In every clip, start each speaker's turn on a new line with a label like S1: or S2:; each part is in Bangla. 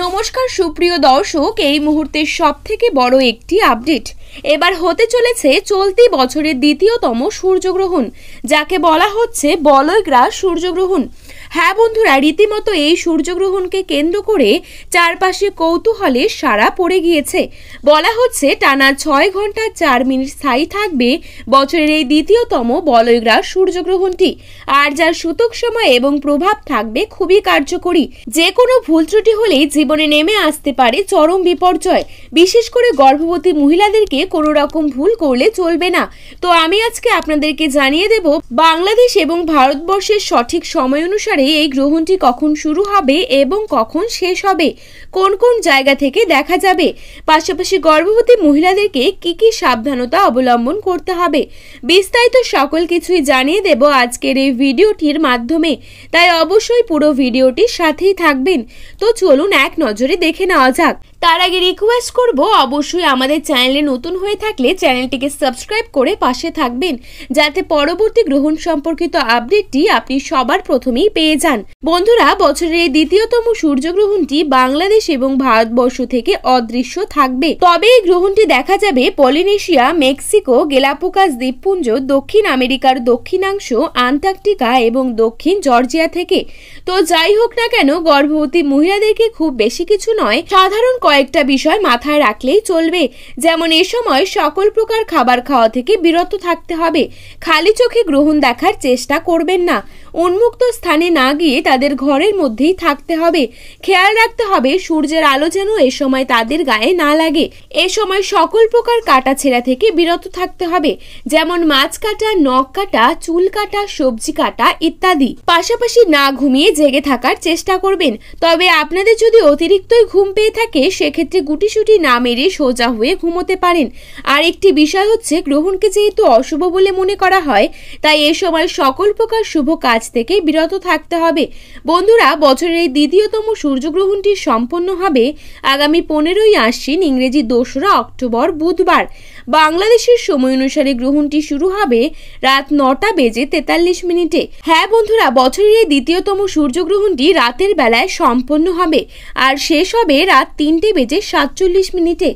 S1: নমস্কার সুপ্রিয় দর্শক, এই মুহূর্তের সবথেকে বড় একটি আপডেট। এবার হতে চলেছে চলতি বছরের দ্বিতীয়তম সূর্যগ্রহণ, যাকে বলা হচ্ছে বলয়গ্রাস সূর্যগ্রহণ। হ্যাঁ বন্ধুরা, রীতিমতো এই সূর্যগ্রহণকে কেন্দ্র করে চারপাশে কৌতূহলের সাড়া পড়ে গিয়েছে। বলা হচ্ছে টানা 6 ঘন্টা 4 মিনিট স্থায়ী থাকবে বছরের এই দ্বিতীয়তম বলয়গ্রাস সূর্যগ্রহণটি, আর যার সূতক সময় এবং প্রভাব থাকবে খুবই কার্যকরী। যে কোনো ভুল ত্রুটি হলেই জীবনে নেমে আসতে পারে চরম বিপর্যয়। বিশেষ করে গর্ভবতী মহিলাদেরকে কোনো রকম ভুল করলে চলবে না। তো আমি আজকে আপনাদেরকে জানিয়ে দেব বাংলাদেশ এবং ভারতবর্ষের সঠিক সময় অনুসারে এই গ্রহণটি কখন শুরু হবে এবং কখন শেষ হবে, কোন কোন জায়গা থেকে দেখা যাবে, পাশাপাশি গর্ভবতী মহিলাদেরকে কি কি সাবধানতা অবলম্বন করতে হবে। বিস্তারিত সকল কিছুই জানিয়ে দেব আজকের এই ভিডিওটির মাধ্যমে, তাই অবশ্যই পুরো ভিডিওটির সাথেই থাকবেন। তো চলুন এক নজরে দেখে নেওয়া যাক। তার আগে রিকোয়েস্ট করব, অবশ্যই আমাদের চ্যানেলে নতুন হয়ে থাকলে চ্যানেলটিকে সাবস্ক্রাইব করে পাশে থাকবেন, যাতে পরবর্তী গ্রহণ সম্পর্কিত আপডেটটি আপনি সবার প্রথমেই পেয়ে যান। বন্ধুরা, বছরের এই দ্বিতীয়তম সূর্যগ্রহণটি বাংলাদেশ এবং ভারতবর্ষ থেকে অদৃশ্য থাকবে। তবে এই গ্রহণটি দেখা যাবে পলিনেশিয়া, মেক্সিকো, গেলাপাগোস দ্বীপপুঞ্জ, দক্ষিণ আমেরিকার দক্ষিণাংশ, আন্টার্কটিকা এবং দক্ষিণ জর্জিয়া থেকে। তো যাই হোক না কেন, গর্ভবতী মহিলাদেরকে খুব বেশি কিছু নয়, সাধারণ কয়েকটা বিষয় মাথায় রাখলেই চলবে। যেমন এ সময় সকল প্রকার খাবার খাওয়া থেকে বিরত থাকতে হবে। খালি চোখে গ্রহণ দেখার চেষ্টা করবেন না। উন্মুক্ত স্থানে না গিয়ে তাদের ঘরের মধ্যেই থাকতে হবে। খেয়াল রাখতে হবে সূর্যের আলো যেন এ সময় তাদের গায়ে না লাগে। এ সময় সকল প্রকার কাটা ছেঁড়া থেকে বিরত থাকতে হবে, যেমন মাছ কাটা, নখ কাটা, চুল কাটা, সবজি কাটা ইত্যাদি। পাশাপাশি না ঘুমিয়ে জেগে থাকার চেষ্টা করবেন। তবে আপনাদের যদি অতিরিক্তই ঘুম পেয়ে থাকে, সেক্ষেত্রে গুটিসুটি না মেরে সোজা হয়ে ঘুমোতে পারেন। আর একটি বিষয় হচ্ছে, গ্রহণকে যেহেতু অশুভ বলে মনে করা হয়, তাই এ সময় সকল প্রকার শুভ কাজ থেকে বিরত থাকতে হবে। বন্ধুরা, বছরের এই দ্বিতীয়তম সূর্যগ্রহণটি সম্পন্ন হবে আগামী 15ই আশ্বিন, ইংরেজি 2রা অক্টোবর বুধবার। বাংলাদেশের সময় অনুসারে গ্রহণটি শুরু হবে রাত 9টা বেজে 43 মিনিটে। হ্যাঁ বন্ধুরা, বছরের এই দ্বিতীয়তম সূর্যগ্রহণটি রাতের বেলায় সম্পন্ন হবে আর শেষ হবে রাত 3টে বেজে 47 মিনিটে।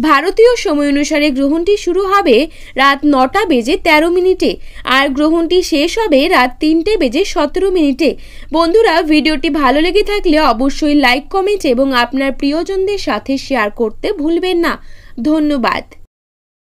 S1: ভারতীয় সময় অনুসারে গ্রহণটি শুরু হবে রাত 9টা বেজে 13 মিনিটে আর গ্রহণটি শেষ হবে রাত 3টে বেজে 17 মিনিটে। বন্ধুরা, ভিডিওটি ভালো লেগে থাকলে অবশ্যই লাইক, কমেন্ট এবং আপনার প্রিয়জনদের সাথে শেয়ার করতে ভুলবেন না। ধন্যবাদ।